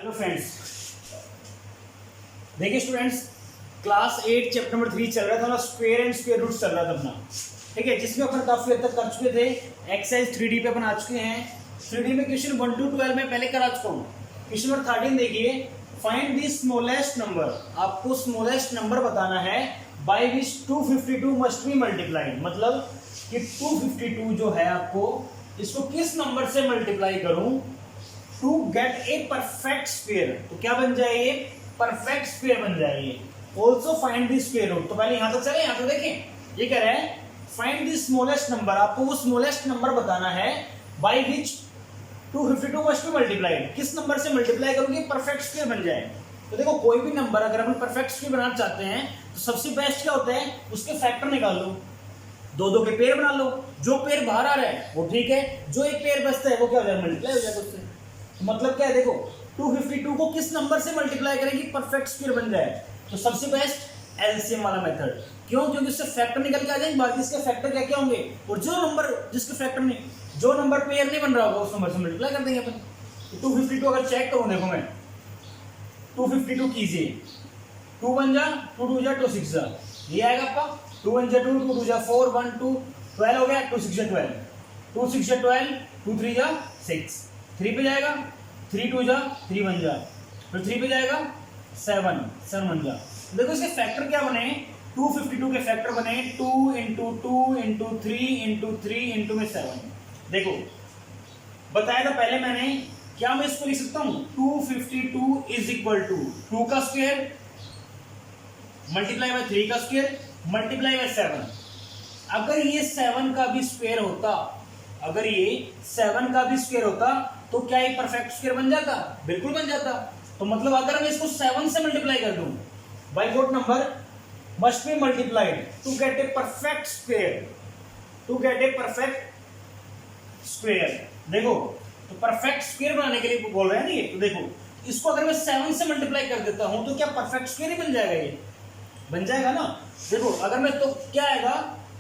Hello friends, देखिए students, class 8 chapter number 3 चल रहा था ना, स्क्वायर एंड स्क्वायर रूट चल रहा था अपना। ठीक है, जिसमें अपन काफी हद तक कर चुके थे। एक्सरसाइज 3D पे अपन आ चुके हैं। 3D में क्वेश्चन 1 to 12 में पहले करा चुका हूँ। क्वेश्चन नंबर 13 देखिए, फाइंड द स्मॉलेस्ट नंबर। आपको स्मॉलेस्ट नंबर बताना है by which 252 must be multiplied. मतलब कि 252 जो है, आपको इसको किस नंबर से मल्टीप्लाई करूं to get a perfect square. तो क्या बन जाए, परफेक्ट स्क्वायर बन जाए। Also find the square root. तो पहले यहां तक चले, यहां तो देखें, ये कह रहा है फाइंड द स्मॉलेस्ट नंबर। आपको वो स्मॉलेस्ट नंबर बताना है by which 252 must be multiplied. किस नंबर से मल्टीप्लाई करोगे परफेक्ट स्क्वायर बन जाए। तो देखो, कोई भी नंबर अगर अपन परफेक्ट स्क्वायर बनाना चाहते हैं तो सबसे बेस्ट क्या होता है, उसके फैक्टर निकाल लो, दो दो के पेयर बना लो। जो पेयर बाहर आ रहा है वो ठीक है, जो एक पेयर बचता है वो क्या हो जाए, मल्टीप्लाई हो जाएगा उससे। तो मतलब क्या है, देखो 252 को किस नंबर से मल्टीप्लाई करें कि परफेक्ट स्क्वायर बन जाए। तो सबसे बेस्ट एलसीएम वाला मेथड। क्यों? क्योंकि उससे फैक्टर निकल के आ जाएंगे, बाकी इसके फैक्टर क्या क्या होंगे, और जो नंबर जिसके फैक्टर नहीं, जो नंबर पेयर नहीं बन रहा होगा उस नंबर से मल्टीप्लाई कर देंगे अपन। तो 252 अगर चेक करूं, देखो मैं 252 कीजिए, 2 1 जा, 2 2 जा, 2 6 जा, ये आएगा आपका 2 1 जा 2, 2 2 जा 4, 1 2 12 हो गया, 2 6 जा 12, 2 6 जा 12, 2 3 जा 6, 3 पे जाएगा, 3 2 जा 3 1 जा, फिर 3 पे जाएगा 7 7 1 जा। देखो इसके फैक्टर क्या बने, 252 के फैक्टर बने 2 इंटू 2 इंटू 3 इंटू 3 इंटू में 7। देखो बताया था पहले मैंने, क्या मैं इसको लिख सकता हूं 252 इज इक्वल टू 2 का स्क्वायर मल्टीप्लाई बाय 3 का स्क्वायर मल्टीप्लाई बाय 7। अगर ये 7 का भी स्क्वायर होता, अगर ये 7 का भी स्क्वायर होता तो क्या ये परफेक्ट स्क्वायर बन जाता? बिल्कुल बन जाता। तो मतलब अगर मैं इसको 7 से मल्टीप्लाई कर दूं, by what number must be multiplied to get a perfect square, to get a perfect square. देखो, तो परफेक्ट स्क्वायर बनाने के लिए बोल रहे हैं ना ये। तो देखो, इसको अगर मैं 7 से मल्टीप्लाई कर देता हूं तो क्या परफेक्ट स्क्वायर ही बन जाएगा, ये बन जाएगा ना। देखो अगर मैं, तो क्या आएगा,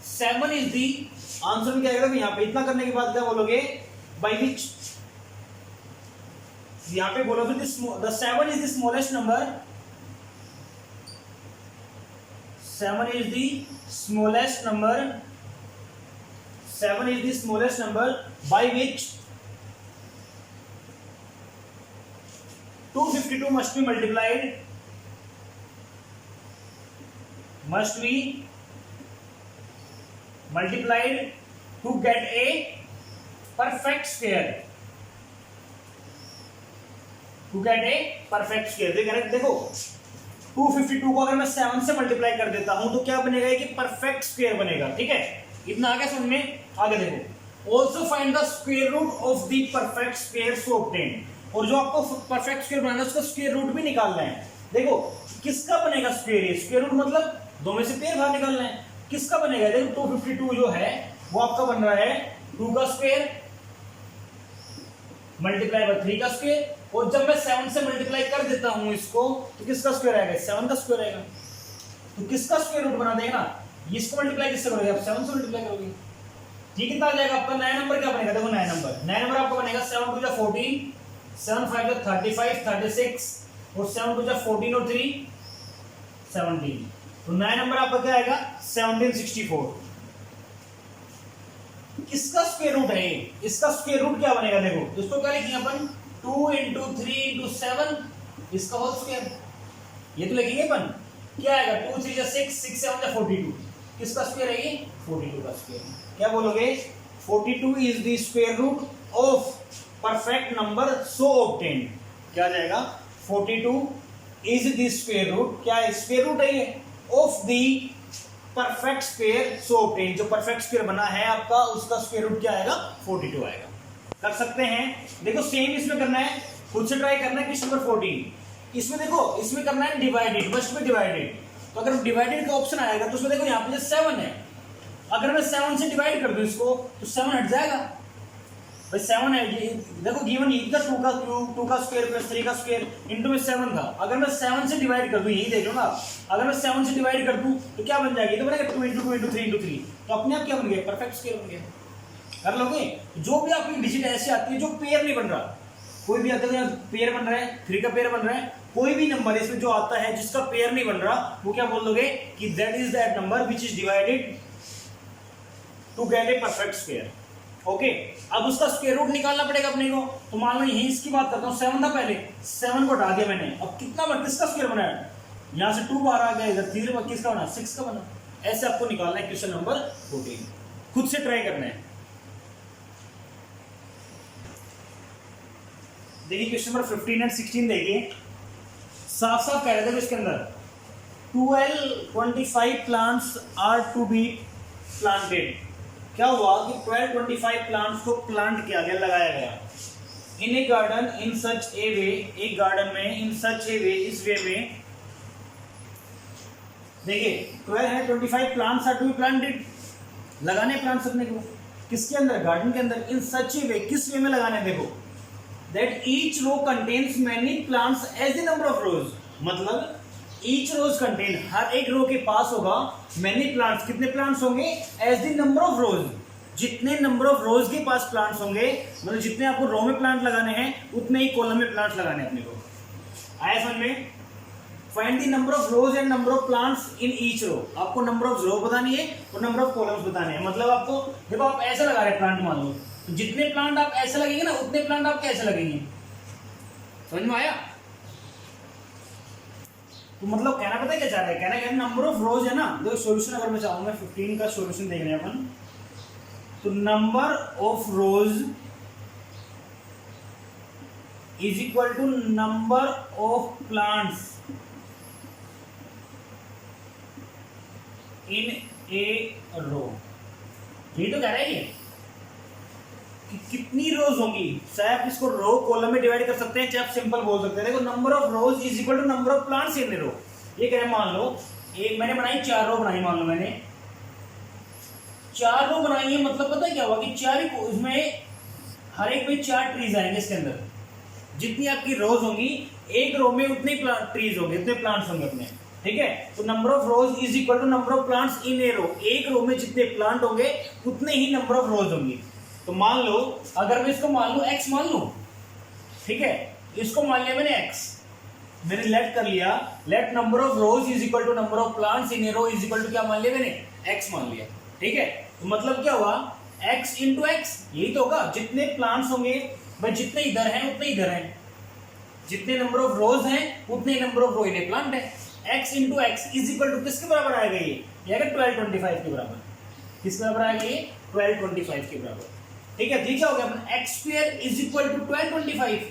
7 इज दी आंसर में क्या आएगा, यहां पे इतना करने के बाद क्या बोलोगे, बाय विच, यहां पे बोलोगे the 7 is the smallest number, 7 is the smallest number, 7 is the smallest number by which 252 must be multiplied, must be multiplied to get a perfect square, to get a perfect square। देखो 252 को अगर मैं 7 से multiply कर देता हूं तो क्या बनेगा, कि परफेक्ट स्क्वायर बनेगा। ठीक है, इतना आ गया समझ में। आगे देखो, also find the square root of the perfect square so obtain. और जो आपको परफेक्ट स्क्वायर बनाना है उसका स्क्वायर रूट भी निकालना है। देखो किसका बनेगा स्क्वायर, स्क्वायर रूट मतलब दो में से पेयर बाहर निकालना है। किसका बनेगा, देखो 252 जो है वो आपका बन रहा है 2 का स्क्वायर मल्टीप्लाई बाय 3 का स्क्वायर। और जब मैं 7 से मल्टीप्लाई कर देता हूं इसको तो किसका स्क्वायर आएगा, 7 का स्क्वायर आएगा। तो किसका स्क्वायर रूट बना देगा ना, इसको मल्टीप्लाई किससे करोगे आप, 7 से मल्टीप्लाई करोगे। ठीक, कितना आ जाएगा आपका नया नंबर, क्या बनेगा, देखो नया नंबर आपका बनेगा 7 2 जा 14, 7 5 जा 35 36, और 7 2 जा 14 और 3 17। तो नया नंबर आपका क्या आएगा, 1764। किसका स्क्वायर रूट है, इसका स्क्वायर रूट क्या बनेगा, देखो इसको क्या लिखेंगे अपन, 2 इंटू 3 इंटू 7, इसका होल स्क्वायर। ये तो लिखेंगे अपन, क्या आएगा 2 3 जा 6, 6 7 जा 42। किसका स्क्वायर है ये, 42 का स्क्वायर। क्या बोलोगे, 42 is the square root of perfect number so obtain. क्या जाएगा, 42 इज द स्क्वायर रूट, क्या है, स्क्वायर रूट है ये, of the perfect square so obtain. जो परफेक्ट स्क्वायर बना है आपका उसका स्क्वायर रूट क्या आएगा, 42 आएगा। कर सकते हैं। देखो सेम इसमें करना है, खुद से ट्राई करना है। क्वेश्चन नंबर 14 इसमें देखो, इसमें करना है डिवाइडेड, मस्ट बी डिवाइडेड। तो अगर डिवाइडेड का ऑप्शन आएगा तो उसमें देखो यहाँ पे 7 है, अगर मैं 7 से डिवाइड कर दूं इसको तो 7 हट जाएगा भाई, 7 है। देखो गिवन इधर 2 का स्क्वायर प्लस 3 का स्क्वायर इनटू में 7 था। अगर मैं 7 से डिवाइड कर दूं, यही देख लो ना, अगर मैं 7 से डिवाइड कर दूं तो क्या बन जाएगी, तो बनेगा 2 इंटू 2 इंटू 3 इंटू 3। तो अपने आप क्या बन गया, परफेक्ट स्क्वायर बन गया। कर लोगे, जो भी आपकी डिजिट ऐसी आती है जो पेयर नहीं बन रहा, कोई भी आता है पेयर बन रहा है, 3 का पेयर बन रहा है, कोई भी नंबर इसमें जो आता है जिसका पेयर नहीं बन रहा, वो क्या बोल दोगे कि that is that number which is divided to get a perfect square. Okay, अब उसका स्क्वायर रूट निकालना पड़ेगा अपने को। तो मान लो यही इसकी बात करता हूँ, 7 था पहले, 7 को हटा दिया मैंने, अब कितना बार किसका स्क्वायर बनाया, यहाँ से 2 बाहर आ गया, इधर 3 किसका बना, 6 का बना। ऐसे आपको निकालना है क्वेश्चन नंबर 14, खुद से ट्राई करना है। देखिए क्वेश्चन नंबर 15 एंड 16 देखिए, साफ साफ कह रहे थे इसके अंदर 1225 plants are to be planted. क्या हुआ कि 1225 प्लांट्स को प्लांट किया गया, लगाया गया इन ए गार्डन इन सच ए वे, एक गार्डन में इन सच ए वे, इस वे में। देखिए 1225 plants are to be planted, लगाने प्लांट्स अपने को किसके अंदर, गार्डन के अंदर। इन सच ए वे, किस वे में लगाने, देखो that each row contains many plants as the number of rows, मतलब ईच रोज कंटेन, हर एक रो के पास होगा मैनी प्लांट्स, कितने प्लांट्स होंगे, as the number of rows, जितने नंबर ऑफ रोज के पास प्लांट्स होंगे, मतलब जितने आपको रो में प्लांट लगाने हैं उतने ही कॉलम में प्लांट्स लगाने हैं अपने को। आया समझ में। Find the number of rows and number of plants in each row, आपको नंबर ऑफ रो बतानी है और नंबर ऑफ कॉलम्स बताने हैं। मतलब आपको देखो, आप ऐसे लगा रहे हैं प्लांट, मान लो तो जितने प्लांट आप ऐसे लगेंगे ना, उतने प्लांट आप कैसे लगेंगे, समझ में आया। तो मतलब कहना पता है क्या चाह रहा है, कहना क्या नंबर ऑफ रोज है ना। देखो सॉल्यूशन अगर मैं चाहूँ, मैं 15 का सॉल्यूशन देख रहे हैं अपन, तो number of rows is equal to number of plants in a row. ये तो कह रहा है ये कि कितनी रोज होंगी, चाहे आप इसको रो कॉलम में डिवाइड कर सकते हैं, चाहे आप सिंपल बोल सकते हैं। देखो number of rows is equal to number of plants in row. ये कह रहे हैं, मान लो एक मैंने बनाई 4 रो बनाई, मान लो मैंने 4 रो बनाई है, मतलब पता है क्या हुआ कि 4 को उसमें हर एक में 4 ट्रीज आएंगे इसके अंदर। जितनी आपकी रोज होंगी एक रो में उतने ट्रीज होंगे, उतने प्लांट्स होंगे अपने, ठीक है। तो number of rows is equal to number of plants in a row, एक रो में जितने प्लांट होंगे उतने ही नंबर ऑफ रोज होंगी। तो मान लो अगर मैं इसको मान लू x मान लू, ठीक है, इसको मान लिया मैंने x, मैंने लेट कर लिया, let number of rows is equal to number of plants in a row is equal to क्या मान लिया मैंने, x मान लिया, ठीक है। तो मतलब क्या हुआ, x इंटू एक्स, यही तो होगा, जितने प्लांट्स होंगे भाई, जितने इधर हैं उतने इधर हैं, जितने नंबर ऑफ रोज हैं उतने number of row in a plant है। x into x is equal to किसके बराबर आएगा, ये आएगा 1225 के बराबर। किसके बराबर आएगा ये, 1225 के बराबर, ठीक है। ठीक है, हो गया अपना x square is equal to 1225,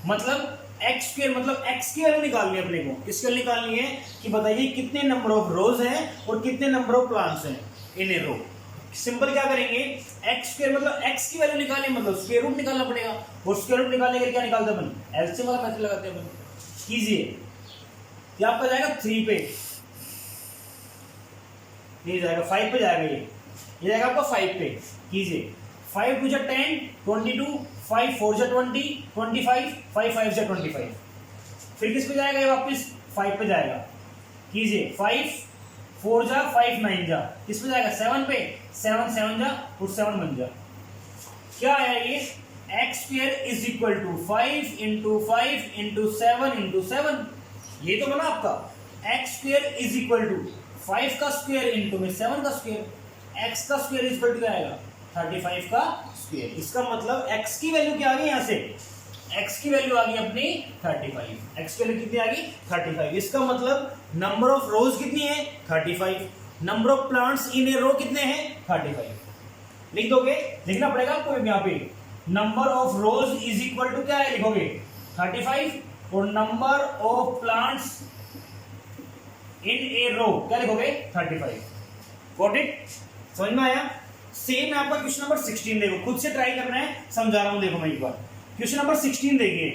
मतलब x स्क्वायर मतलब x की वैल्यू निकालनी है अपने को। किसकी वैल्यू निकालनी है कि बताइए कितने नंबर ऑफ रोज हैं और कितने नंबर ऑफ प्लांट्स हैं इन ए रो। सिंपल क्या करेंगे, x स्क्वायर मतलब x की वैल्यू निकालनी, मतलब स्क्वायर रूट निकालना पड़ेगा, और स्क्वायर रूट निकालने के लिए क्या निकालते हैं अपन, एलसीएम वाला मेथड लगाते हैं अपन। कीजिए, ये आपका जाएगा 3 पे, ये जाएगा 5 पे जाएगा, ये जाएगा आपका 5 पे। कीजिए 5 2 10 22, 5 4 20 25, 5 5 25। फिर किस पे जाएगा ये, वापस 5 पे जाएगा। कीजिए 5 4 5 9 जा, किस पे जाएगा 7 पे, 7 7 जा और 7 बन जा। क्या आया ये, x square is equal to 5 into 5 into 7 into 7। ये तो बना आपका x square is equal to 5 का स्क्वायर इंटू में 7 का स्क्वायर, एक्स का स्क्वायर इज इक्वल टू क्या आएगा 35 का स्क्वायर। इसका मतलब x की वैल्यू क्या आ गई, यहाँ से x की वैल्यू आ गई अपनी 35, x की वैल्यू कितनी आ गई 35। इसका मतलब नंबर ऑफ रोज कितनी है 35, number of plants in a रो कितने हैं 35। लिख दोगे, लिखना पड़ेगा आपको यहाँ पे, number of rows is equal to क्या है, लिखोगे 35, और number of plants in a row क्या लिखोगे 35। गॉट इट, समझ में आया। सेम है आपका क्वेश्चन नंबर 16, देखो खुद से ट्राई करना है, समझा रहा हूं, देखो मैं एक बार क्वेश्चन नंबर 16 देखिए।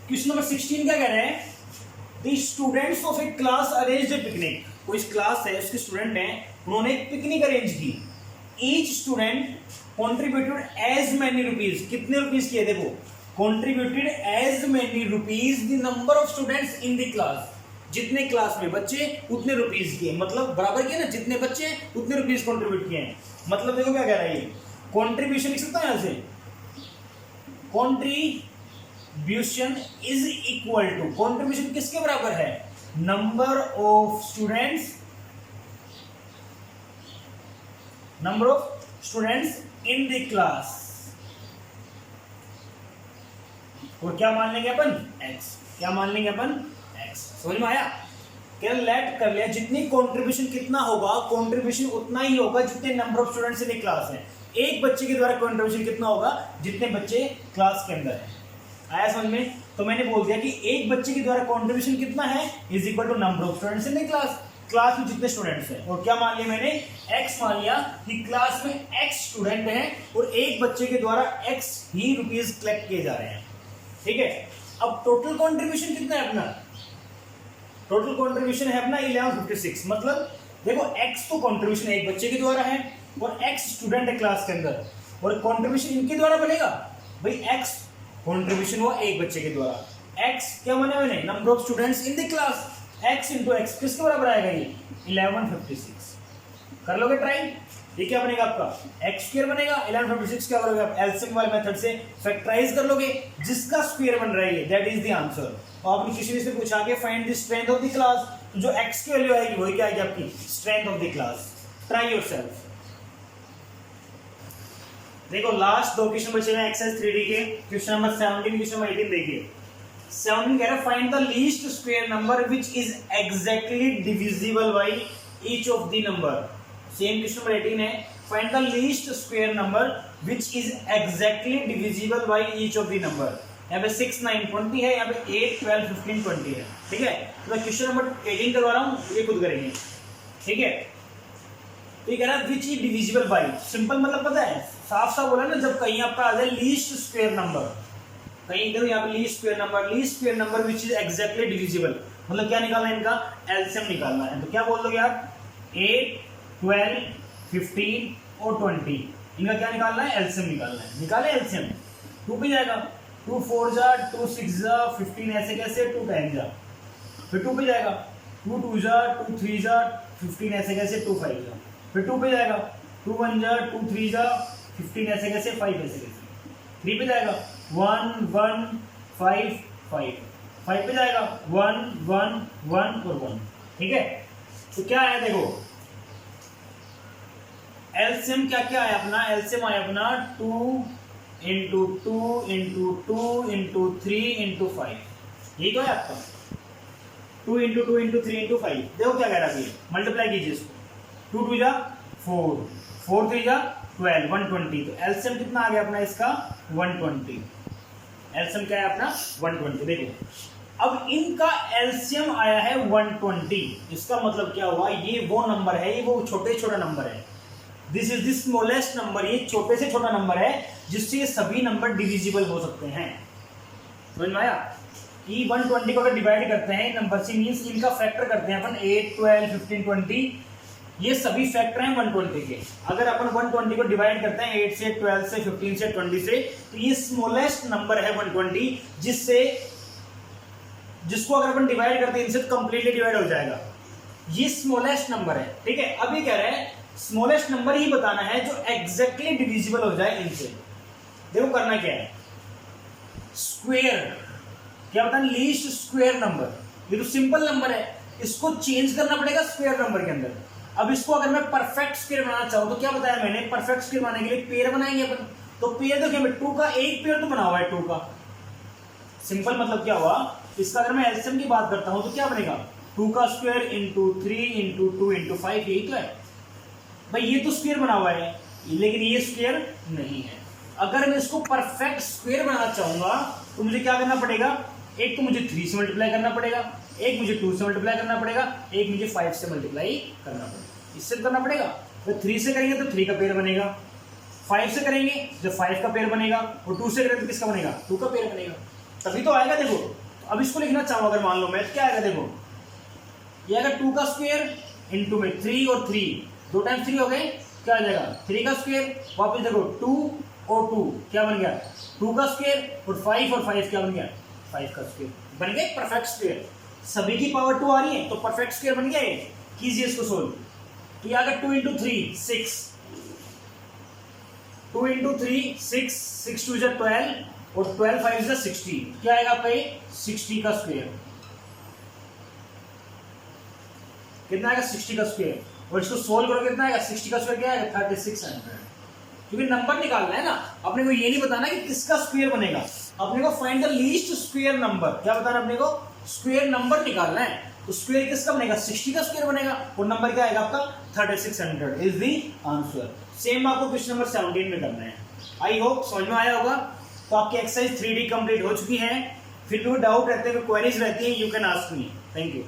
क्वेश्चन नंबर 16 क्या कह रहे हैं, the students of a class arranged a picnic. कोई क्लास है, उसके स्टूडेंट हैं, उन्होंने एक पिकनिक अरेंज की। Each student contributed as many rupees, कितने रुपीज किए, देखो contributed as many rupees the number of students in the class, जितने क्लास में बच्चे उतने रुपीज किए, मतलब बराबर किए ना, जितने बच्चे उतने रुपीज कंट्रीब्यूट किए हैं। मतलब देखो क्या कह रहा है ये, कंट्रीब्यूशन लिख सकता है यहां से, contribution distribution is equal to, contribution किसके बराबर है, number of students in the class. और क्या मान लेंगे अपन, x, क्या मान लेंगे अपन, x। समझ में आया, क्या लेट कर लिया, जितनी कंट्रीब्यूशन कितना होगा, कंट्रीब्यूशन उतना ही होगा जितने number of students in the class है। एक बच्चे के द्वारा कंट्रीब्यूशन कितना होगा, जितने बच्चे क्लास के अंदर है। आया समझ में, तो मैंने बोल दिया कि एक बच्चे के द्वारा कंट्रीब्यूशन कितना है, is equal to number of students in the class, class में जितने स्टूडेंट्स हैं। और क्या मान लिया मैंने, x मान लिया कि क्लास में x स्टूडेंट हैं और एक बच्चे के द्वारा x ही रुपीस कलेक्ट किए जा रहे हैं। ठीक है, अब टोटल कंट्रीब्यूशन कितना है अपना, टोटल कंट्रीब्यूशन है अपना 1156। मतलब देखो x तो कंट्रीब्यूशन एक बच्चे के द्वारा है और x स्टूडेंट है क्लास के अंदर, और कंट्रीब्यूशन इनके द्वारा बनेगा भाई, x कंट्रीब्यूशन हुआ एक बच्चे के द्वारा, x क्या बना मैंने, number of students in the class, x into x किसके बराबर आएगा ये 1156। कर लोगे ट्राई, ये क्या बनेगा आपका x स्क्वायर बनेगा, 1156 क्या करोगे आप, एलसीएम वाले मेथड से फैक्टराइज कर लोगे, जिसका स्क्वायर बन रहा है दैट इज द आंसर। और आपने किसी से पूछा कि find the strength of the class, तो जो x की वैल्यू आएगी वही क्या आएगी आपकी strength of the class. Try yourself. देखो लास्ट दो क्वेश्चन बचे हैं एक्सरसाइज 3D के, क्वेश्चन नंबर 17, क्वेश्चन नंबर 18 देखिए। 17 कह रहा है find the least square number which is exactly divisible by each of the number. Same question number 18 है, find the least square number which is exactly divisible by each of the number. यहाँ पे 6, 9, 20 है, यहाँ पे 8, 12, 15, 20 है। ठीक है, तो मैं क्वेश्चन नंबर 18 करवा रहा हूँ, ये खुद करेंगे। ठीक है, तो ये कह रहा है which is divisible by, simple मतलब पता है, साफ साफ बोला ना, जब कहीं आपका आ जाए लीस्ट स्क्वायर नंबर, कहीं इधर यहाँ पे least square number which is exactly divisible, मतलब क्या निकालना है, इनका एलसीएम निकालना है। तो क्या बोल दोगे आप, 8, 12, 15 और 20, इनका क्या निकालना है, एलसीएम निकालना है। निकाले एलसीएम, 2 पे जाएगा, 2 4 जा, 2 6 जा, 15 ऐसे कैसे, 2 10 जा, फिर 2 पे जाएगा, 2 2 जा, 2 3 जा, 15 ऐसे कैसे, 2 5 जा, फिर 2 पे जाएगा, 2 1 जा, 2 3 जा, 15 ऐसे कैसे, 5 ऐसे कैसे, 3 पे जाएगा, 1 1 5 5, 5 पे जाएगा, 1 1 1 और 1। ठीक है, तो क्या आया देखो, एलसीएम क्या क्या आया अपना, एलसीएम आया अपना 2 इंटू 2 इंटू 2 इंटू 3 इंटू 5, यही तो है आपका 2 इंटू 2 इंटू 3 इंटू 5। देखो क्या कह रहा है, मल्टीप्लाई कीजिए इसको, 2 2 जा 4, 4 3 जा 12, 120। तो एलसीएम कितना आ गया अपना इसका 120, एलसीएम क्या है अपना 120। देखो अब इनका एलसीएम आया है 120, इसका मतलब क्या हुआ, ये वो नंबर है, ये वो छोटे छोटा नंबर है, this is the smallest number, ये छोटे से छोटा नंबर है जिससे ये सभी नंबर डिविजिबल हो सकते हैं। समझ में आया कि 120 को अगर डिवाइड करते हैं नंबर से, मींस इनका फैक्टर करते हैं अपन 8 12 15 20, ये सभी फैक्टर हैं 120 के। अगर अपन 120 को डिवाइड करते हैं 8 से 12 से 15 से 20 से, तो ये स्मॉलेस्ट नंबर है 120, जिसको अगर अपन डिवाइड करते हैं इनसे कंप्लीटली डिवाइड हो जाएगा, ये स्मॉलेस्ट नंबर है। ठीक है, अब ये कह रहे हैं स्मॉलेस्ट नंबर ही बताना है जो एग्जैक्टली डिविजिबल हो जाए इनसे। देखो करना क्या है, स्क्वायर क्या बताना, लीस्ट स्क्वायर नंबर, ये तो सिंपल नंबर है, इसको चेंज करना पड़ेगा स्क्वायर नंबर के अंदर। अब इसको अगर मैं परफेक्ट स्क्वायर बनाना चाहूं तो क्या बताया मैंने, परफेक्ट स्क्वायर बनाने के लिए पेयर बनाएंगे अपन। तो पेयर देखिए 2 का एक पेयर तो बना हुआ है 2 का, सिंपल मतलब क्या हुआ, इसका अगर मैं एलसीएम की बात करता हूं तो क्या बनेगा, 2 का स्क्वायर इंटू 3 इंटू 2 इंटू 5, यही तो है भाई, ये तो स्क्वायर बना हुआ है, लेकिन ये स्क्वायर नहीं है। अगर मैं इसको परफेक्ट स्क्वायर बनाना चाहूंगा तो मुझे क्या करना पड़ेगा, एक तो मुझे 3 से मल्टीप्लाई करना पड़ेगा, एक मुझे 2 से मल्टीप्लाई करना पड़ेगा, एक मुझे 5 से मल्टीप्लाई करना पड़ेगा, इससे करना पड़ेगा। तो 3 से करेंगे तो 3 का पेयर बनेगा, 5 से करेंगे तो 5 का पेयर बनेगा, और 2 से करेंगे तो किसका बनेगा, 2 का पेयर बनेगा, तभी तो आएगा। देखो अब इसको लिखना चाहूँ अगर मान लो मैं, तो क्या आएगा, देखो ये आएगा 2 का स्क्वायर इंटू में 3 और 3, 2 टाइम्स 3 हो गए, क्या आ जाएगा 3 का स्क्वायर, वापस देखो 2 और 2 क्या बन गया 2 का स्क्वायर, और 5 और 5 क्या बन गया 5 का स्क्वायर, बन गया परफेक्ट स्क्वायर। सभी की पावर 2 आ रही है तो परफेक्ट स्क्वायर बन गया। कीजिए इसको सोल्व, तो ये आएगा 2 इंटू 3 6, 2 इंटू 3 6, 6 2 12, और 12 5 इज 60, क्या आएगा आपका ये 60 का स्क्वायर, कितना आएगा 60 का स्क्वायर, और इसको सोल्व करोगे कितना आएगा 60 का स्क्वायर क्या आएगा 3600, क्योंकि नंबर निकालना है ना, अपने को ये नहीं बताना कि किसका स्क्वायर बनेगा, अपने को find the least square number, क्या बताना अपने को स्क्वायर नंबर निकालना है, तो स्क्वायर किसका बनेगा 60 का स्क्वायर बनेगा, और नंबर क्या आएगा आपका 3600 इज द आंसर। सेम आपको क्वेश्चन नंबर 17 में करना है। आई होप समझ में आया होगा। तो आपकी एक्सरसाइज 3D कंप्लीट हो चुकी है, फिर भी डाउट रहते हैं, क्वेरीज रहती है, you can ask me. Thank you.